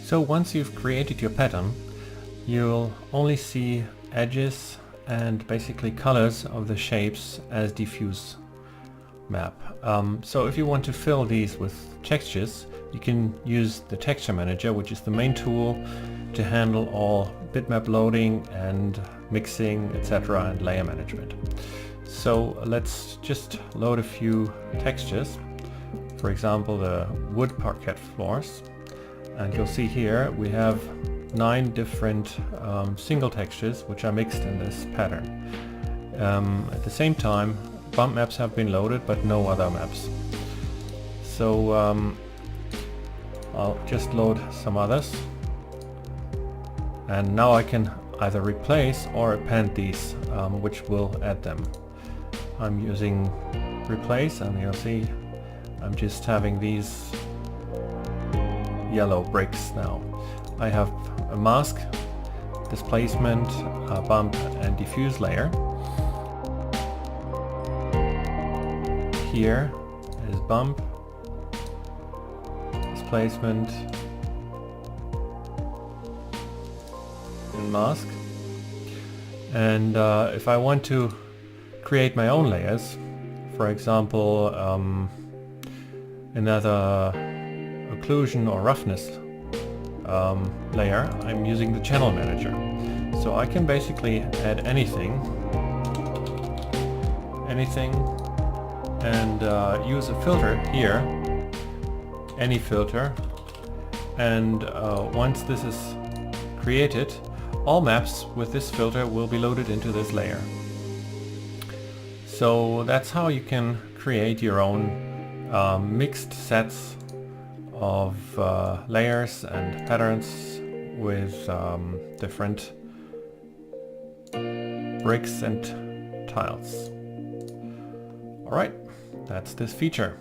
So once you've created your pattern, you'll only see edges and basically colors of the shapes as diffuse map. So if you want to fill these with textures, you can use the Texture Manager, which is the main tool to handle all bitmap loading and mixing, etc., and layer management. So let's just load a few textures. For example, the wood parquet floors. And you'll see here we have 9 different single textures which are mixed in this pattern. At the same time, bump maps have been loaded, but no other maps. So I'll just load some others. And now I can either replace or append these, which will add them. I'm using replace, and you'll see I'm just having these yellow bricks now. I have a mask, displacement, bump and diffuse layer. Here is bump, displacement and mask. And if I want to create my own layers, for example another occlusion or roughness layer, I'm using the Channel Manager. So I can basically add anything and use a filter here, any filter, and once this is created, all maps with this filter will be loaded into this layer. So that's how you can create your own mixed sets of layers and patterns with different bricks and tiles. Alright, that's this feature.